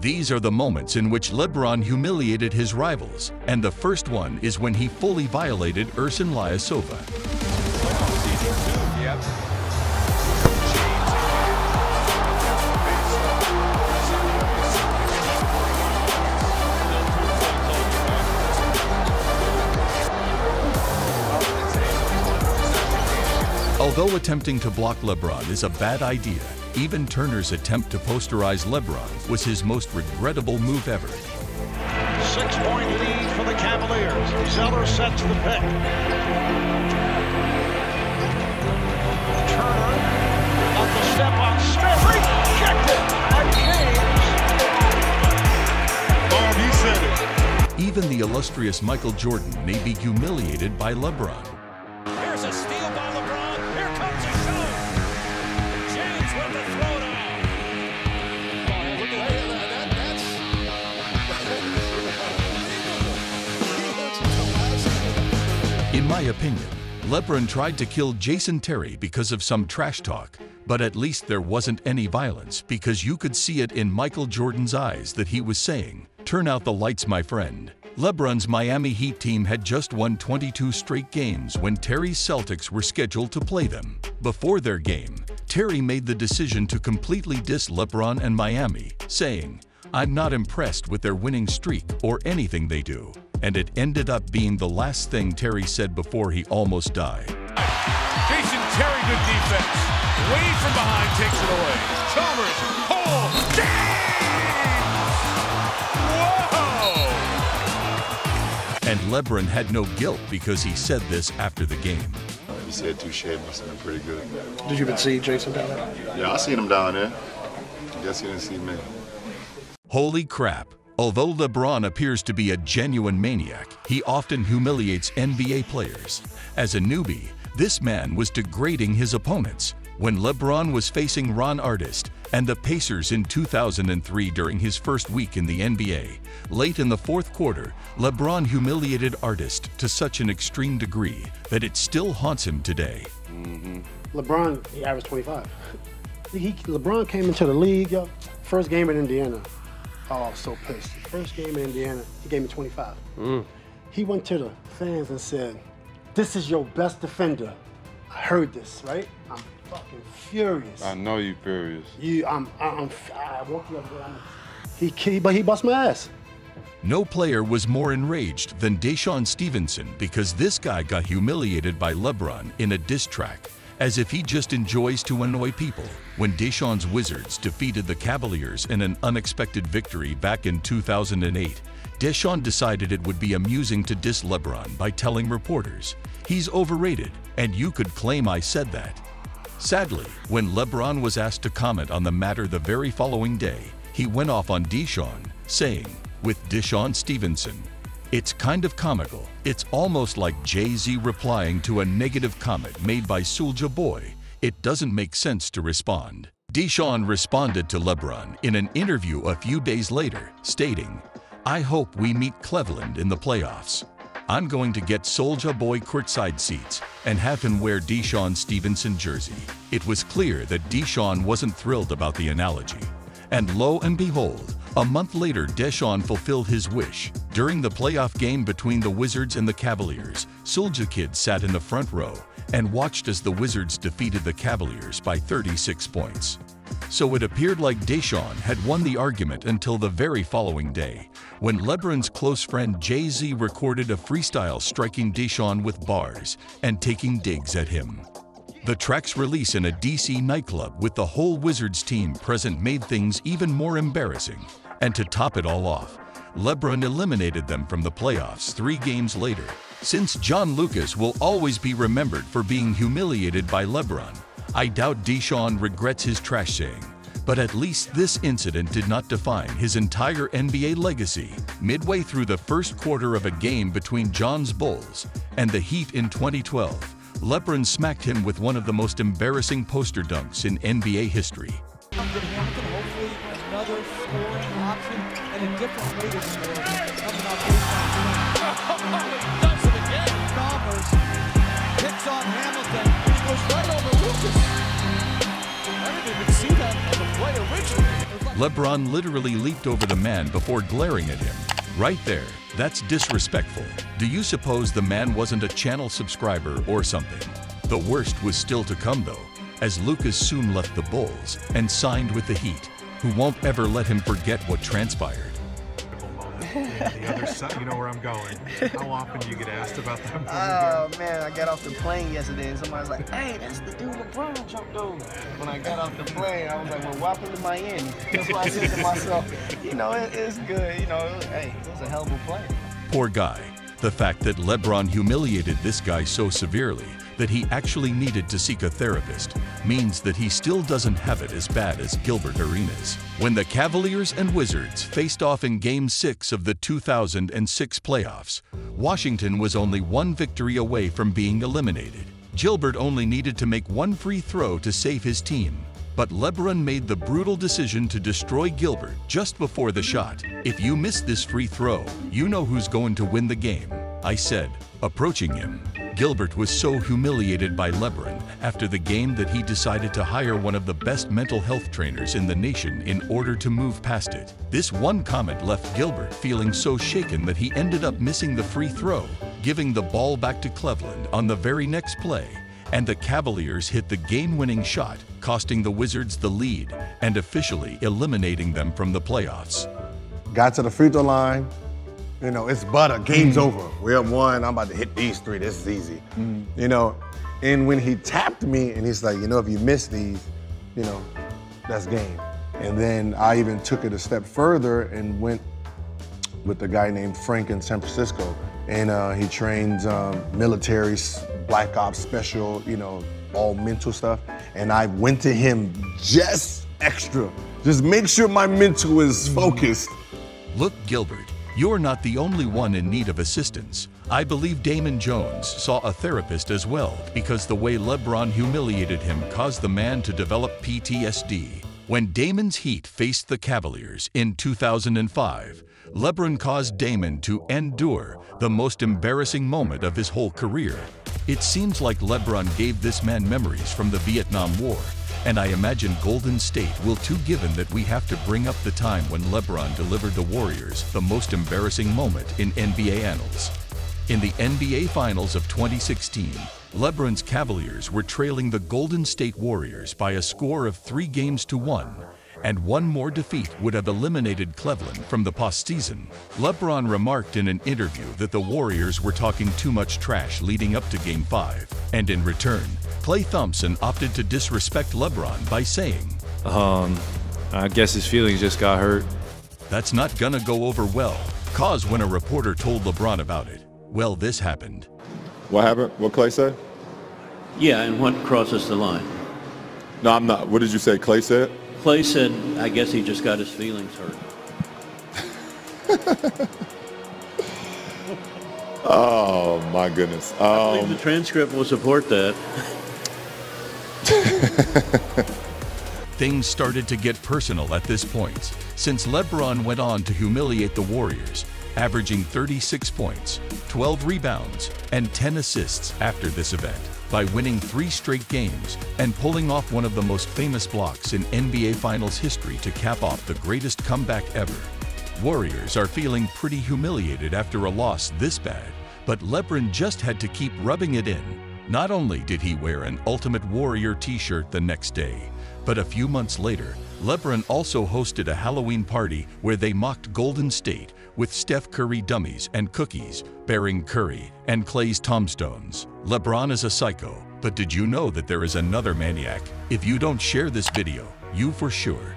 These are the moments in which LeBron humiliated his rivals, and the first one is when he fully violated Ersan Lyasova. Although attempting to block LeBron is a bad idea, even Turner's attempt to posterize LeBron was his most regrettable move ever. 6-point lead for the Cavaliers. Zeller sets the pick. Turner got the step on Smith. Rejected. And James. Bob, he said it. Even the illustrious Michael Jordan may be humiliated by LeBron. Here's a steal by LeBron. Here comes a shot. James with the throwdown. Oh, look at that. In my opinion, LeBron tried to kill Jason Terry because of some trash talk, but at least there wasn't any violence because you could see it in Michael Jordan's eyes that he was saying, "Turn out the lights, my friend." LeBron's Miami Heat team had just won 22 straight games when Terry's Celtics were scheduled to play them. Before their game, Terry made the decision to completely diss LeBron and Miami, saying, "I'm not impressed with their winning streak or anything they do." And it ended up being the last thing Terry said before he almost died. Jason Terry, good defense. Wade from behind takes it away. Chalmers, pull, James! And LeBron had no guilt because he said this after the game. He said touche, must have been pretty good. Did you even see Jason down there? Yeah, I seen him down there. I guess he didn't see me. Holy crap. Although LeBron appears to be a genuine maniac, he often humiliates NBA players. As a newbie, this man was degrading his opponents. When LeBron was facing Ron Artest and the Pacers in 2003 during his first week in the NBA, late in the fourth quarter, LeBron humiliated Artest to such an extreme degree that it still haunts him today. LeBron, he averaged 25. LeBron came into the league, yo, first game in Indiana. Oh, I was so pissed. First game in Indiana, he gave me 25. He went to the fans and said, "This is your best defender." I heard this, right? I'm fucking furious. I know you furious. I woke you up, but he bust my ass. No player was more enraged than Deshaun Stevenson because this guy got humiliated by LeBron in a diss track, as if he just enjoys to annoy people. When Deshaun's Wizards defeated the Cavaliers in an unexpected victory back in 2008, Deshaun decided it would be amusing to diss LeBron by telling reporters, "He's overrated, and you could claim I said that." Sadly, when LeBron was asked to comment on the matter the very following day, he went off on Deshaun, saying, with Deshaun Stevenson, "It's kind of comical. It's almost like Jay-Z replying to a negative comment made by Soulja Boy. It doesn't make sense to respond." Deshaun responded to LeBron in an interview a few days later, stating, "I hope we meet Cleveland in the playoffs. I'm going to get Soulja Boy courtside seats and have him wear Deshaun Stevenson jersey." It was clear that Deshaun wasn't thrilled about the analogy. And lo and behold, a month later Deshaun fulfilled his wish. During the playoff game between the Wizards and the Cavaliers, Soulja Kid sat in the front row and watched as the Wizards defeated the Cavaliers by 36 points. So it appeared like Deshaun had won the argument until the very following day, when LeBron's close friend Jay-Z recorded a freestyle striking Deshaun with bars and taking digs at him. The track's release in a DC nightclub with the whole Wizards team present made things even more embarrassing. And to top it all off, LeBron eliminated them from the playoffs 3 games later. Since John Lucas will always be remembered for being humiliated by LeBron, I doubt Deshaun regrets his trash saying. But at least this incident did not define his entire NBA legacy. Midway through the first quarter of a game between John's Bulls and the Heat in 2012, LeBron smacked him with one of the most embarrassing poster dunks in NBA history. Hopefully another scoring option and a different way to score. Does it again. Chalmers hits on Hamilton. He goes right over Lucas. I didn't even see that on the play originally. LeBron literally leaped over the man before glaring at him. Right there, that's disrespectful. Do you suppose the man wasn't a channel subscriber or something? The worst was still to come though, as Lucas soon left the Bulls and signed with the Heat, who won't ever let him forget what transpired. The other side, you know where I'm going. How often do you get asked about that? Oh man, I got off the plane yesterday and somebody's like, hey, that's the dude LeBron jumped over. When I got off the plane, I was like, well, welcome to Miami. That's why I said to myself, you know, it's good. You know, hey, it was a hell of a play. Poor guy. The fact that LeBron humiliated this guy so severely that he actually needed to seek a therapist means that he still doesn't have it as bad as Gilbert Arenas. When the Cavaliers and Wizards faced off in Game 6 of the 2006 playoffs, Washington was only one victory away from being eliminated. Gilbert only needed to make one free throw to save his team, but LeBron made the brutal decision to destroy Gilbert just before the shot. If you miss this free throw, you know who's going to win the game, I said, approaching him. Gilbert was so humiliated by LeBron after the game that he decided to hire one of the best mental health trainers in the nation in order to move past it. This one comment left Gilbert feeling so shaken that he ended up missing the free throw, giving the ball back to Cleveland on the very next play, and the Cavaliers hit the game-winning shot, costing the Wizards the lead and officially eliminating them from the playoffs. Got to the free throw line. You know, it's butter, game's over. We're up 1, I'm about to hit these 3, this is easy. You know, and when he tapped me and he's like, you know, if you miss these, you know, that's game. And then I even took it a step further and went with a guy named Frank in San Francisco. And he trains military, black ops, special, you know, all mental stuff. And I went to him just extra. Just make sure my mental is focused. Look, Gilbert, you're not the only one in need of assistance. I believe Damon Jones saw a therapist as well because the way LeBron humiliated him caused the man to develop PTSD. When Damon's Heat faced the Cavaliers in 2005, LeBron caused Damon to endure the most embarrassing moment of his whole career. It seems like LeBron gave this man memories from the Vietnam War, and I imagine Golden State will too, given that we have to bring up the time when LeBron delivered the Warriors the most embarrassing moment in NBA annals. In the NBA Finals of 2016, LeBron's Cavaliers were trailing the Golden State Warriors by a score of 3-1, and one more defeat would have eliminated Cleveland from the postseason. LeBron remarked in an interview that the Warriors were talking too much trash leading up to Game 5, and in return, Klay Thompson opted to disrespect LeBron by saying, I guess his feelings just got hurt. That's not gonna go over well, cause when a reporter told LeBron about it, well, this happened. What happened? What Klay said? Yeah, and what crosses the line? No, I'm not. What did you say Klay said? Klay said, I guess he just got his feelings hurt. Oh, my goodness. I believe the transcript will support that. Things started to get personal at this point, since LeBron went on to humiliate the Warriors, averaging 36 points, 12 rebounds, and 10 assists after this event, by winning 3 straight games and pulling off one of the most famous blocks in NBA Finals history to cap off the greatest comeback ever. Warriors are feeling pretty humiliated after a loss this bad, but LeBron just had to keep rubbing it in. Not only did he wear an Ultimate Warrior t-shirt the next day, but a few months later, LeBron also hosted a Halloween party where they mocked Golden State with Steph Curry dummies and cookies bearing Curry and Klay's tombstones. LeBron is a psycho, but did you know that there is another maniac? If you don't share this video, you for sure